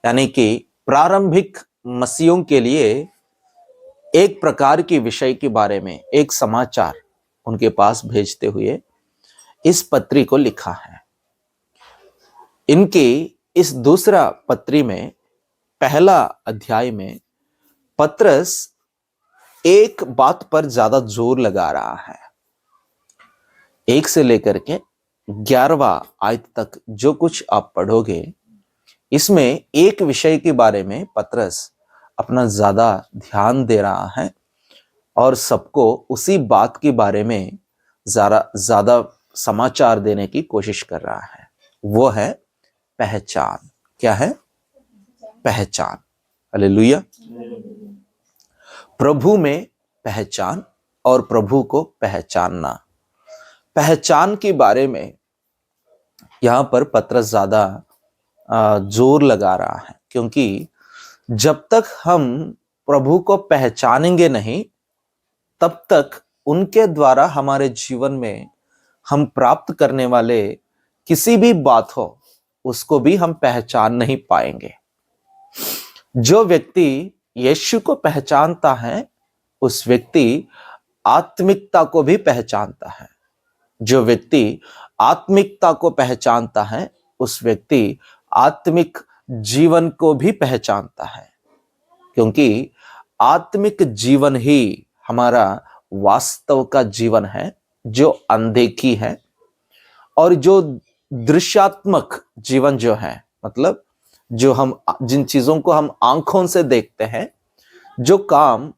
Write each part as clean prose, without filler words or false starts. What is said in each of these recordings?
यानी कि प्रारंभिक मसीहों के लिए एक प्रकार की विषय के बारे में एक समाचार उनके पास भेजते हुए इस पत्री को लिखा है। इनकी इस दूसरा पत्री में पहला अध्याय में पत्रस एक बात पर ज्यादा जोर लगा रहा है। 1 से लेकर के 11वां आयत तक जो कुछ आप पढ़ोगे, इसमें एक विषय के बारे में पत्रस अपना ज्यादा ध्यान दे रहा है और सबको उसी बात के बारे में ज्यादा समाचार देने की कोशिश कर रहा है। वो है पहचान। क्या है? पहचान। हालेलुया। प्रभु में पहचान और प्रभु को पहचानना। पहचान के बारे में यहां पर पत्रस ज्यादा जोर लगा रहा है, क्योंकि जब तक हम प्रभु को पहचानेंगे नहीं, तब तक उनके द्वारा हमारे जीवन में हम प्राप्त करने वाले किसी भी बात हो, उसको भी हम पहचान नहीं पाएंगे। जो व्यक्ति यीशु को पहचानता है, उस व्यक्ति आत्मिकता को भी पहचानता है। जो व्यक्ति आत्मिकता को पहचानता है, उस व्यक्ति आत्मिक जीवन को भी पहचानता है, क्योंकि आत्मिक जीवन ही हमारा वास्तव का जीवन है, जो अनदेखी है। और जो दृश्यात्मक जीवन जो है, मतलब जो हम जिन चीजों को हम आंखों से देखते हैं, जो काम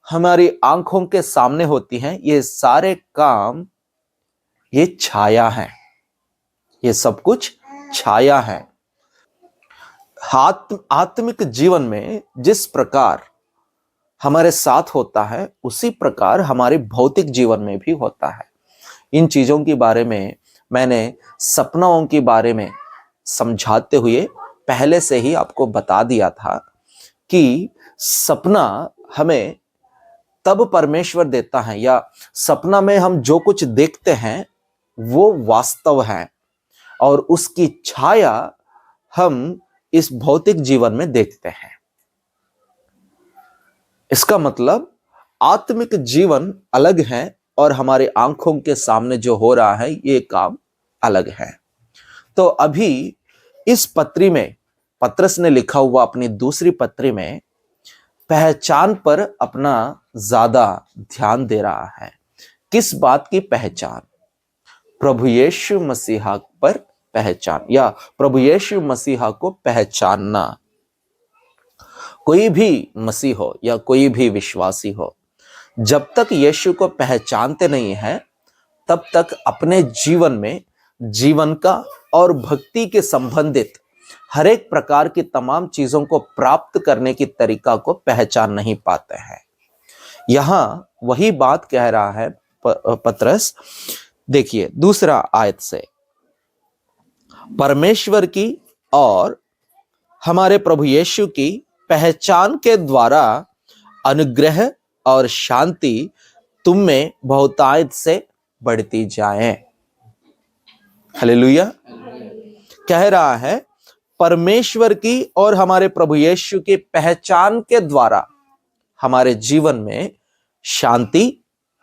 हमारी आंखों के सामने होती हैं, ये सारे काम ये छाया है। ये सब कुछ छाया है। आत्मिक जीवन में जिस प्रकार हमारे साथ होता है, उसी प्रकार हमारे भौतिक जीवन में भी होता है। इन चीजों के बारे में मैंने सपनों के बारे में समझाते हुए पहले से ही आपको बता दिया था कि सपना हमें तब परमेश्वर देता है, या सपना में हम जो कुछ देखते हैं वो वास्तव है, और उसकी छाया हम इस भौतिक जीवन में देखते हैं। इसका मतलब आत्मिक जीवन अलग है और हमारे आंखों के सामने जो हो रहा है ये काम अलग है। तो अभी इस पत्री में पत्रस ने लिखा हुआ अपनी दूसरी पत्री में पहचान पर अपना ज्यादा ध्यान दे रहा है। किस बात की पहचान? प्रभु यीशु मसीहा पर पहचान, या प्रभु यीशु मसीहा को पहचानना। कोई भी मसीह हो या कोई भी विश्वासी हो, जब तक यीशु को पहचानते नहीं है, तब तक अपने जीवन में जीवन का और भक्ति के संबंधित हर एक प्रकार की तमाम चीजों को प्राप्त करने की तरीका को पहचान नहीं पाते हैं। यहां वही बात कह रहा है पत्रस। देखिए दूसरा आयत से, परमेश्वर की और हमारे प्रभु यीशु की पहचान के द्वारा अनुग्रह और शांति तुम में बहुतायत से बढ़ती जाए। हालेलुया। कह रहा है परमेश्वर की और हमारे प्रभु यीशु की पहचान के द्वारा हमारे जीवन में शांति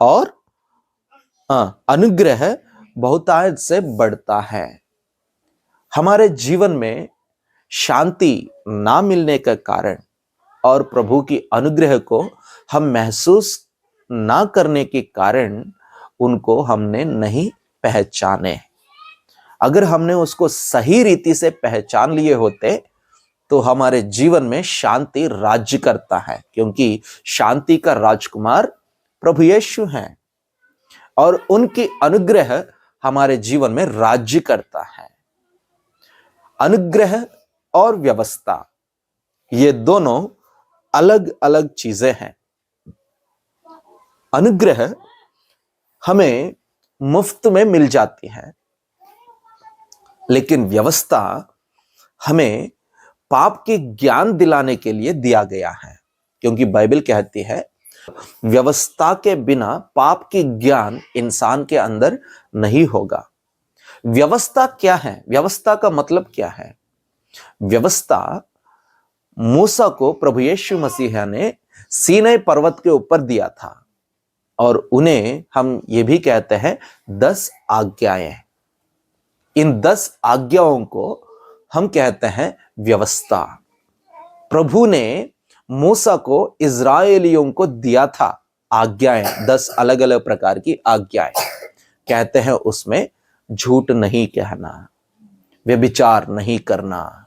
और अनुग्रह बहुतायत से बढ़ता है। हमारे जीवन में शांति ना मिलने के कारण और प्रभु की अनुग्रह को हम महसूस ना करने के कारण उनको हमने नहीं पहचाने। अगर हमने उसको सही रीति से पहचान लिए होते तो हमारे जीवन में शांति राज्य करता है, क्योंकि शांति का राजकुमार प्रभु यीशु हैं और उनकी अनुग्रह हमारे जीवन में राज्य करता है। अनुग्रह और व्यवस्था, ये दोनों अलग अलग चीजें हैं। अनुग्रह हमें मुफ्त में मिल जाती है, लेकिन व्यवस्था हमें पाप के ज्ञान दिलाने के लिए दिया गया है, क्योंकि बाइबल कहती है व्यवस्था के बिना पाप की ज्ञान इंसान के अंदर नहीं होगा। व्यवस्था क्या है? व्यवस्था का मतलब क्या है? व्यवस्था मूसा को प्रभु यीशु मसीह ने सीनै पर्वत के ऊपर दिया था, और उन्हें हम ये भी कहते हैं 10 आज्ञाएं। इन 10 आज्ञाओं को हम कहते हैं व्यवस्था। प्रभु ने मूसा को इज़राइलियों को दिया था आज्ञाएं, 10 अलग अलग प्रकार की आज्ञाएं। कहते हैं उसमें झूठ नहीं कहना, व्यभिचार नहीं करना,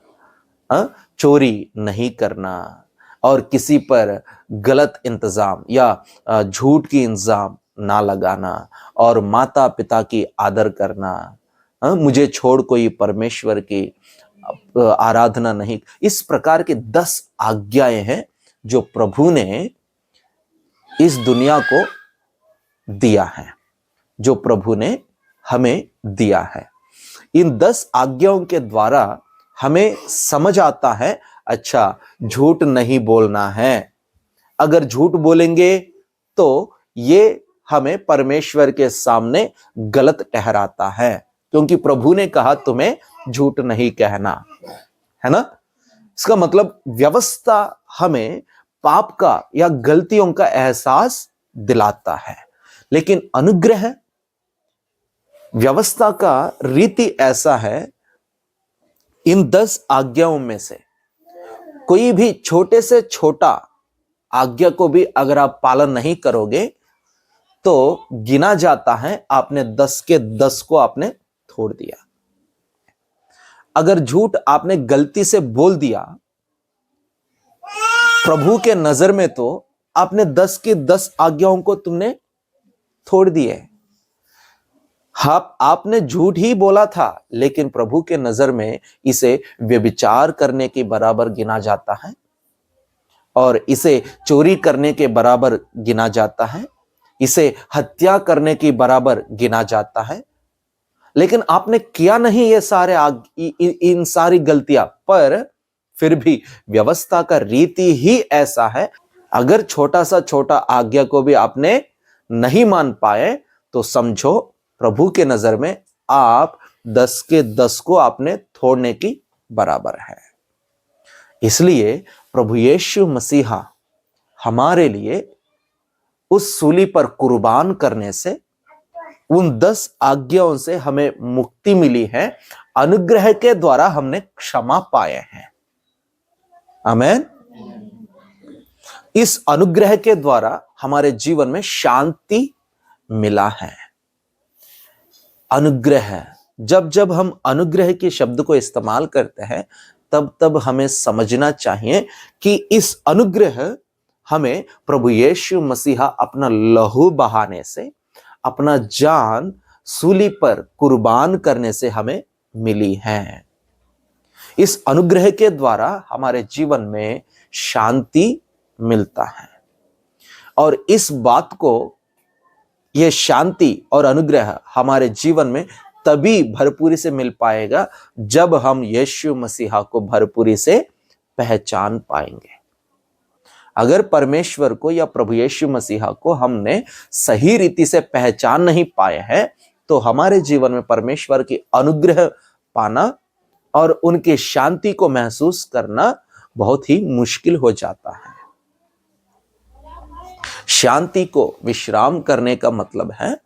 चोरी नहीं करना, और किसी पर गलत इंतजाम या झूठ की इंतजाम ना लगाना, और माता पिता की आदर करना, मुझे छोड़ कोई परमेश्वर की आराधना नहीं। इस प्रकार के 10 आज्ञाएं हैं जो प्रभु ने इस दुनिया को दिया है, जो प्रभु ने हमें दिया है। इन 10 आज्ञाओं के द्वारा हमें समझ आता है, अच्छा झूठ नहीं बोलना है। अगर झूठ बोलेंगे तो ये हमें परमेश्वर के सामने गलत ठहराता है, क्योंकि प्रभु ने कहा तुम्हें झूठ नहीं कहना, है ना। इसका मतलब व्यवस्था हमें पाप का या गलतियों का एहसास दिलाता है, लेकिन अनुग्रह, व्यवस्था का रीति ऐसा है, इन 10 आज्ञाओं में से कोई भी छोटे से छोटा आज्ञा को भी अगर आप पालन नहीं करोगे तो गिना जाता है आपने 10 के 10 को आपने छोड़ दिया। अगर झूठ आपने गलती से बोल दिया, प्रभु के नजर में तो आपने 10 की 10 आज्ञाओं को तुमने छोड़ दिए। आपने झूठ ही बोला था, लेकिन प्रभु के नजर में इसे व्यभिचार करने के बराबर गिना जाता है, और इसे चोरी करने के बराबर गिना जाता है, इसे हत्या करने के बराबर गिना जाता है। लेकिन आपने किया नहीं ये सारे इन सारी गलतियां, पर फिर भी व्यवस्था का रीति ही ऐसा है, अगर छोटा सा छोटा आज्ञा को भी आपने नहीं मान पाए तो समझो प्रभु के नजर में आप 10 के 10 को आपने छोड़ने की बराबर है। इसलिए प्रभु यीशु मसीहा हमारे लिए उस सूली पर कुर्बान करने से, उन 10 आज्ञाओं से हमें मुक्ति मिली है। अनुग्रह के द्वारा हमने क्षमा पाए हैं। आमीन। इस अनुग्रह के द्वारा हमारे जीवन में शांति मिला है। अनुग्रह, जब जब हम अनुग्रह के शब्द को इस्तेमाल करते हैं तब तब हमें समझना चाहिए कि इस अनुग्रह हमें प्रभु यीशु मसीहा अपना लहू बहाने से, अपना जान सूली पर कुर्बान करने से हमें मिली है। इस अनुग्रह के द्वारा हमारे जीवन में शांति मिलता है, और इस बात को, यह शांति और अनुग्रह हमारे जीवन में तभी भरपूरी से मिल पाएगा जब हम यीशु मसीहा को भरपूरी से पहचान पाएंगे। अगर परमेश्वर को या प्रभु यीशु मसीहा को हमने सही रीति से पहचान नहीं पाए हैं तो हमारे जीवन में परमेश्वर की अनुग्रह पाना और उनकी शांति को महसूस करना बहुत ही मुश्किल हो जाता है। शांति को विश्राम करने का मतलब है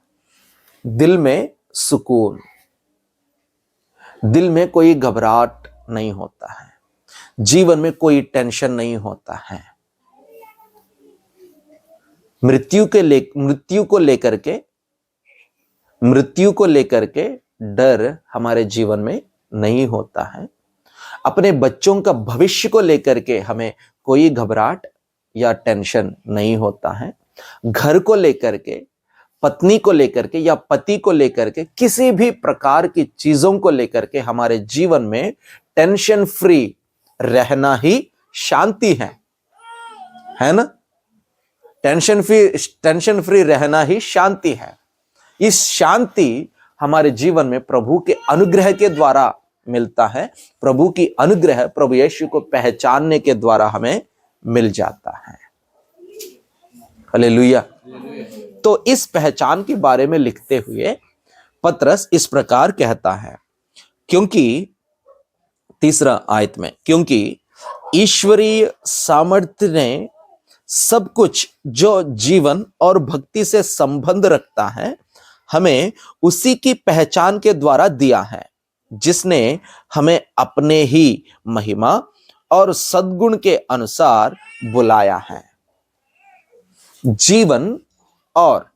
दिल में सुकून, दिल में कोई घबराहट नहीं होता है, जीवन में कोई टेंशन नहीं होता है। मृत्यु को लेकर के डर हमारे जीवन में नहीं होता है। अपने बच्चों का भविष्य को लेकर के हमें कोई घबराहट या टेंशन नहीं होता है। घर को लेकर के, पत्नी को लेकर के या पति को लेकर के, किसी भी प्रकार की चीजों को लेकर के हमारे जीवन में टेंशन फ्री रहना ही शांति है ना। टेंशन फ्री रहना ही शांति है। इस शांति हमारे जीवन में प्रभु के अनुग्रह के द्वारा मिलता है। प्रभु की अनुग्रह प्रभु यीशु को पहचानने के द्वारा हमें मिल जाता है। हालेलुया। तो इस पहचान के बारे में लिखते हुए पतरस इस प्रकार कहता है, क्योंकि 3 आयत में, क्योंकि ईश्वरीय सामर्थ्य ने सब कुछ जो जीवन और भक्ति से संबंध रखता है हमें उसी की पहचान के द्वारा दिया है, जिसने हमें अपने ही महिमा और सद्गुण के अनुसार बुलाया है। जीवन और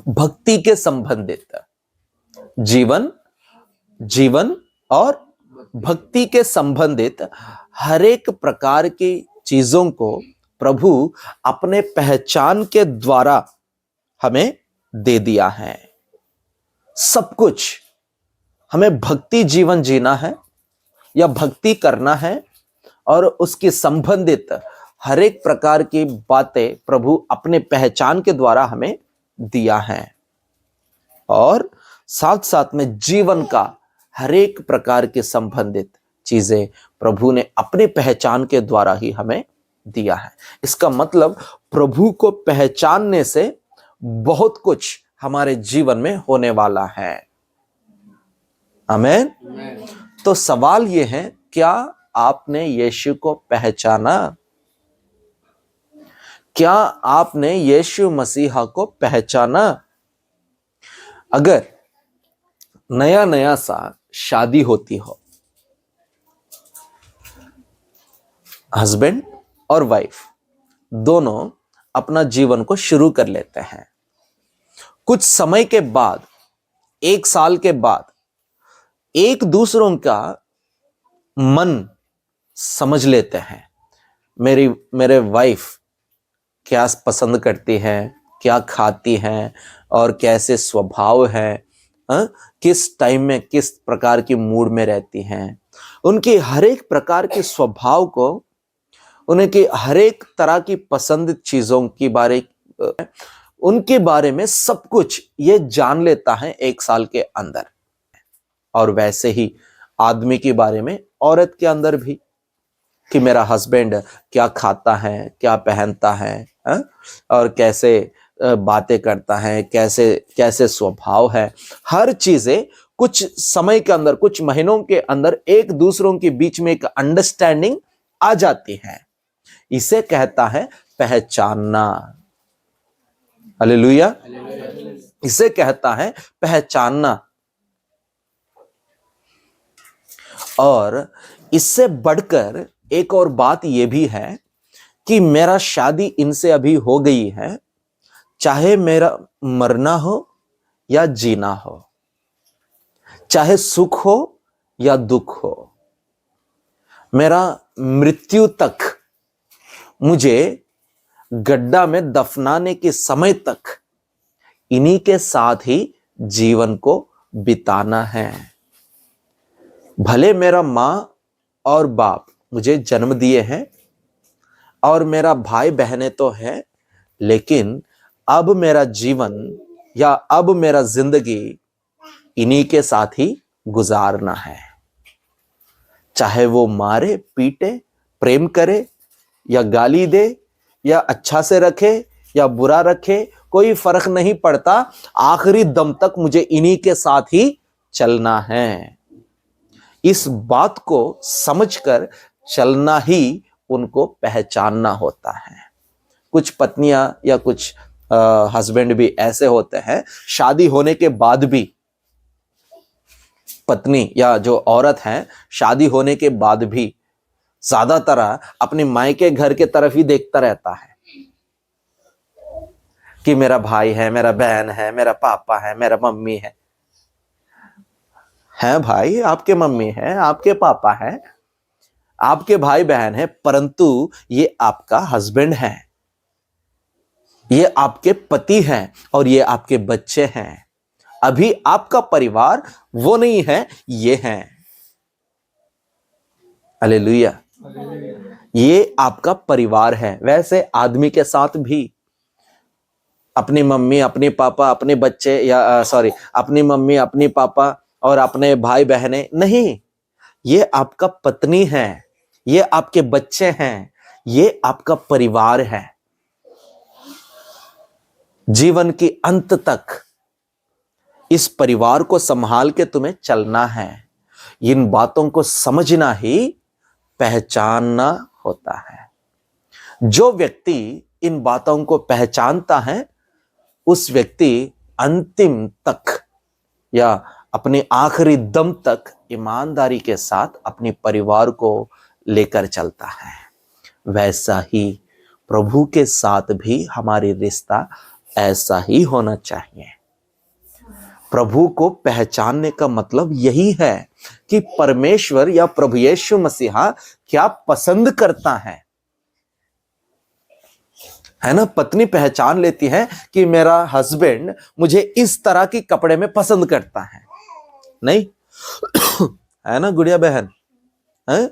भक्ति के संबंधित जीवन और भक्ति के संबंधित हर एक प्रकार की चीजों को प्रभु अपने पहचान के द्वारा हमें दे दिया है। सब कुछ हमें भक्ति जीवन जीना है या भक्ति करना है, और उसकी संबंधित हर एक प्रकार की बातें प्रभु अपने पहचान के द्वारा हमें दिया है। और साथ साथ में जीवन का हर एक प्रकार के संबंधित चीजें प्रभु ने अपने पहचान के द्वारा ही हमें दिया है। इसका मतलब प्रभु को पहचानने से बहुत कुछ हमारे जीवन में होने वाला है। आमीन। तो सवाल यह है, क्या आपने यीशु को पहचाना? क्या आपने यीशु मसीहा को पहचाना? अगर नया नया सा शादी होती हो, हस्बैंड और वाइफ दोनों अपना जीवन को शुरू कर लेते हैं, कुछ समय के बाद, 1 साल के बाद एक दूसरों का मन समझ लेते हैं। मेरे वाइफ क्या पसंद करती है, क्या खाती हैं और कैसे स्वभाव है, किस टाइम में किस प्रकार की मूड में रहती हैं, उनकी हर एक प्रकार के स्वभाव को, उनकी हर एक तरह की पसंद चीजों की उनके बारे में सब कुछ ये जान लेता है 1 साल के अंदर। और वैसे ही आदमी के बारे में औरत के अंदर भी, कि मेरा हस्बैंड क्या खाता है, क्या पहनता है, और कैसे बातें करता है, कैसे स्वभाव है, हर चीजें कुछ समय के अंदर, कुछ महीनों के अंदर एक दूसरों के बीच में एक अंडरस्टैंडिंग आ जाती है। इसे कहता है पहचानना। हालेलुया। इसे कहता है पहचानना। और इससे बढ़कर एक और बात यह भी है कि मेरा शादी इनसे अभी हो गई है, चाहे मेरा मरना हो या जीना हो, चाहे सुख हो या दुख हो, मेरा मृत्यु तक, मुझे गड्ढा में दफनाने के समय तक इन्हीं के साथ ही जीवन को बिताना है। भले मेरा माँ और बाप मुझे जन्म दिए हैं और मेरा भाई बहनें तो है, लेकिन अब मेरा जीवन या अब मेरा जिंदगी इन्हीं के साथ ही गुजारना है। चाहे वो मारे, पीटे, प्रेम करे या गाली दे या अच्छा से रखे या बुरा रखे, कोई फर्क नहीं पड़ता। आखिरी दम तक मुझे इन्हीं के साथ ही चलना है। इस बात को समझकर चलना ही उनको पहचानना होता है। कुछ पत्नियां या कुछ हस्बैंड भी ऐसे होते हैं, शादी होने के बाद भी, पत्नी या जो औरत है शादी होने के बाद भी ज्यादातर अपने मायके घर के तरफ ही देखता रहता है कि मेरा भाई है, मेरा बहन है, मेरा पापा है, मेरा मम्मी है। हैं भाई, आपके मम्मी है, आपके पापा है, आपके भाई बहन है, परंतु ये आपका हस्बैंड है, ये आपके पति हैं और ये आपके बच्चे हैं। अभी आपका परिवार वो नहीं है, ये हैं। हालेलुया। ये आपका परिवार है। वैसे आदमी के साथ भी अपनी मम्मी, अपने पापा, अपने बच्चे या अपनी मम्मी, अपनी पापा और अपने भाई बहनें नहीं, ये आपका पत्नी है, ये आपके बच्चे हैं, ये आपका परिवार है। जीवन के अंत तक इस परिवार को संभाल के तुम्हें चलना है। इन बातों को समझना ही पहचानना होता है। जो व्यक्ति इन बातों को पहचानता है उस व्यक्ति अंतिम तक या अपने आखिरी दम तक ईमानदारी के साथ अपने परिवार को लेकर चलता है। वैसा ही प्रभु के साथ भी हमारी रिश्ता ऐसा ही होना चाहिए। प्रभु को पहचानने का मतलब यही है कि परमेश्वर या प्रभु यीशु मसीहा क्या पसंद करता है ना। पत्नी पहचान लेती है कि मेरा हस्बैंड मुझे इस तरह के कपड़े में पसंद करता है, नहीं है ना गुड़िया बहन? है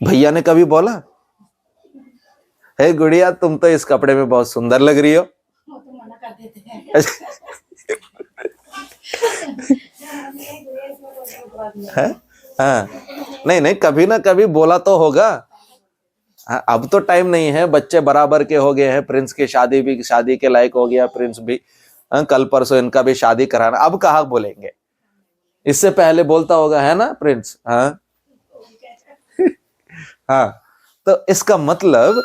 भैया ने कभी बोला, हे गुड़िया तुम तो इस कपड़े में बहुत सुंदर लग रही हो? वो तो मना कर देते हैं। है? हाँ, नहीं कभी ना कभी बोला तो होगा। अब तो टाइम नहीं है, बच्चे बराबर के हो गए हैं, प्रिंस की शादी के लायक हो गया प्रिंस भी। कल परसों इनका भी शादी कराना, अब कहाँ बोलेंगे? इससे पहले बोलता होगा, है ना प्रिंस? हाँ हाँ। तो इसका मतलब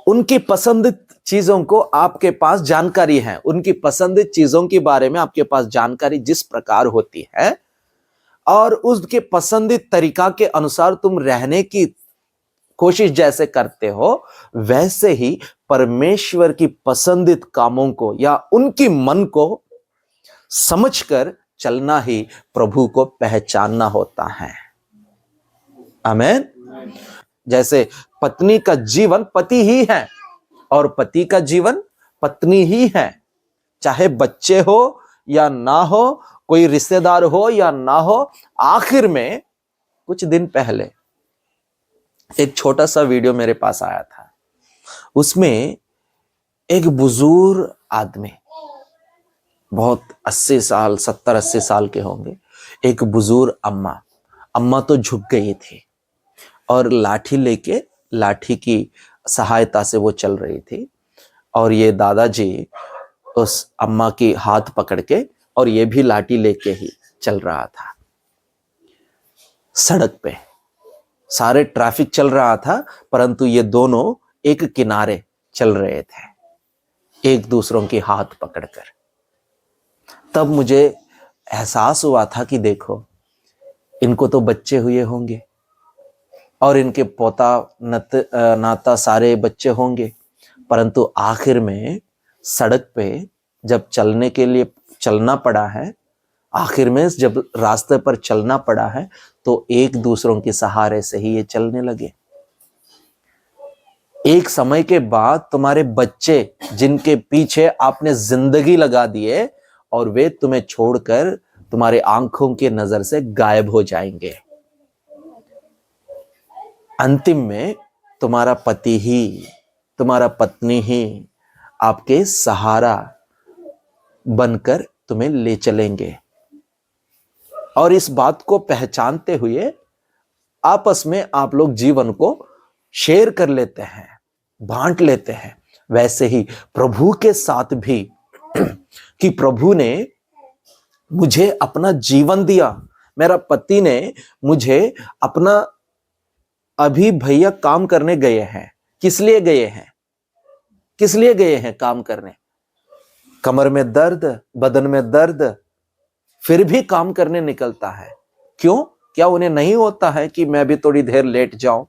उनकी पसंदीद चीजों को आपके पास जानकारी है, उनकी पसंदीद चीजों के बारे में आपके पास जानकारी जिस प्रकार होती है और उसके पसंदीद तरीका के अनुसार तुम रहने की कोशिश जैसे करते हो, वैसे ही परमेश्वर की पसंदीद कामों को या उनकी मन को समझकर चलना ही प्रभु को पहचानना होता है। आमीन। जैसे पत्नी का जीवन पति ही है और पति का जीवन पत्नी ही है, चाहे बच्चे हो या ना हो, कोई रिश्तेदार हो या ना हो। आखिर में कुछ दिन पहले एक छोटा सा वीडियो मेरे पास आया था, उसमें एक बुजुर्ग आदमी, बहुत 80 साल 70-80 साल के होंगे, एक बुजुर्ग अम्मा तो झुक गई थी और लाठी लेके, लाठी की सहायता से वो चल रही थी और ये दादाजी उस अम्मा की हाथ पकड़ के और ये भी लाठी लेके ही चल रहा था। सड़क पे सारे ट्रैफिक चल रहा था, परंतु ये दोनों एक किनारे चल रहे थे, एक दूसरों के हाथ पकड़कर। तब मुझे एहसास हुआ था कि देखो, इनको तो बच्चे हुए होंगे और इनके पोता नाता सारे बच्चे होंगे, परंतु आखिर में सड़क पे जब चलने के लिए चलना पड़ा है, आखिर में जब रास्ते पर चलना पड़ा है, तो एक दूसरों के सहारे से ही ये चलने लगे। एक समय के बाद तुम्हारे बच्चे जिनके पीछे आपने जिंदगी लगा दिए और वे तुम्हें छोड़कर तुम्हारे आंखों की नजर से गायब हो जाएंगे। अंतिम में तुम्हारा पति ही, तुम्हारा पत्नी ही आपके सहारा बनकर तुम्हें ले चलेंगे। और इस बात को पहचानते हुए आपस में आप लोग जीवन को शेयर कर लेते हैं, बांट लेते हैं। वैसे ही प्रभु के साथ भी कि प्रभु ने मुझे अपना जीवन दिया, मेरा पति ने मुझे अपना, अभी भैया काम करने गए हैं, किस लिए गए हैं? किस लिए गए हैं काम करने? कमर में दर्द, बदन में दर्द, फिर भी काम करने निकलता है। क्यों? क्या उन्हें नहीं होता है कि मैं भी थोड़ी देर लेट जाऊं?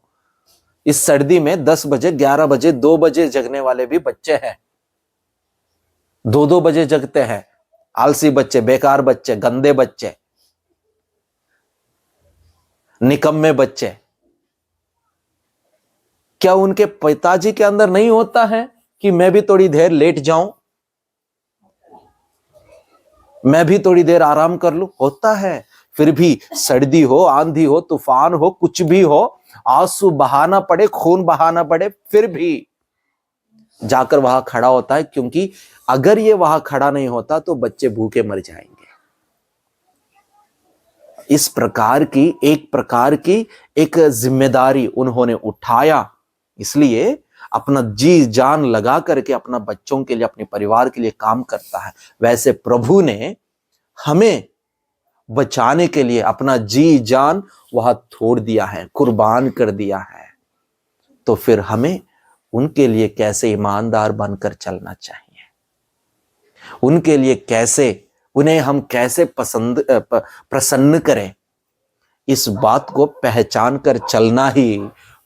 इस सर्दी में 10 बजे, 11 बजे, 2 बजे जगने वाले भी बच्चे हैं, 2-2 बजे जगते हैं। आलसी बच्चे, बेकार बच्चे, गंदे बच्चे, निकम्मे बच्चे। क्या उनके पिताजी के अंदर नहीं होता है कि मैं भी थोड़ी देर लेट जाऊं, मैं भी थोड़ी देर आराम कर लूं? होता है। फिर भी सर्दी हो, आंधी हो, तूफान हो, कुछ भी हो, आंसू बहाना पड़े, खून बहाना पड़े, फिर भी जाकर वहां खड़ा होता है, क्योंकि अगर ये वहां खड़ा नहीं होता तो बच्चे भूखे मर जाएंगे। इस प्रकार की एक जिम्मेदारी उन्होंने उठाया, इसलिए अपना जी जान लगा करके अपना बच्चों के लिए, अपने परिवार के लिए काम करता है। वैसे प्रभु ने हमें बचाने के लिए अपना जी जान वहां छोड़ दिया है, कुर्बान कर दिया है, तो फिर हमें उनके लिए कैसे ईमानदार बनकर चलना चाहिए, उनके लिए कैसे, उन्हें हम कैसे प्रसन्न करें, इस बात को पहचान कर चलना ही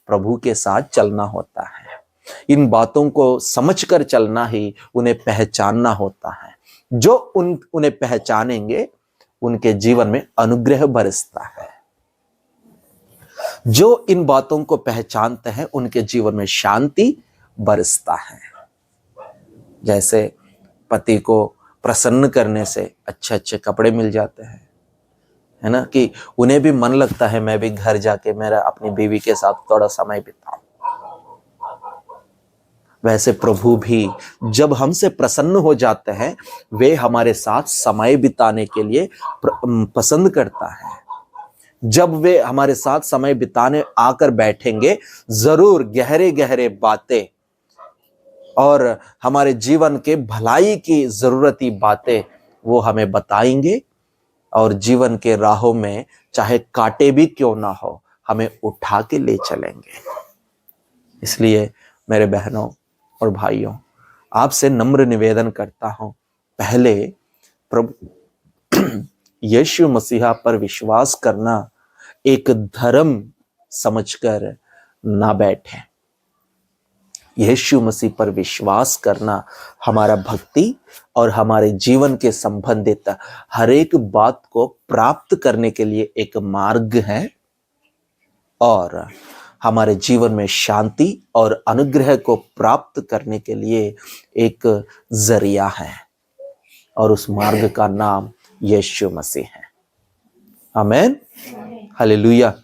प्रभु के साथ चलना होता है। इन बातों को समझकर चलना ही उन्हें पहचानना होता है। जो उन्हें पहचानेंगे उनके जीवन में अनुग्रह बरसता है। जो इन बातों को पहचानते हैं उनके जीवन में शांति बरसता है। जैसे पति को प्रसन्न करने से अच्छे अच्छे कपड़े मिल जाते हैं, है ना, कि उन्हें भी मन लगता है मैं भी घर जाके मेरा अपनी बीवी के साथ थोड़ा समय बिताऊं। वैसे प्रभु भी जब हमसे प्रसन्न हो जाते हैं, वे हमारे साथ समय बिताने के लिए पसंद करता है। जब वे हमारे साथ समय बिताने आकर बैठेंगे, जरूर गहरे गहरे बातें और हमारे जीवन के भलाई की जरूरती बातें वो हमें बताएंगे, और जीवन के राहों में चाहे कांटे भी क्यों ना हो, हमें उठा के ले चलेंगे। इसलिए मेरे बहनों और भाइयों, आपसे नम्र निवेदन करता हूं, पहले प्रभु यीशु मसीहा पर विश्वास करना एक धर्म समझकर ना बैठे। यीशु मसीह पर विश्वास करना हमारा भक्ति और हमारे जीवन के संबंधित हर एक बात को प्राप्त करने के लिए एक मार्ग है, और हमारे जीवन में शांति और अनुग्रह को प्राप्त करने के लिए एक जरिया है, और उस मार्ग का नाम यीशु मसीह है। आमीन, हालेलुया।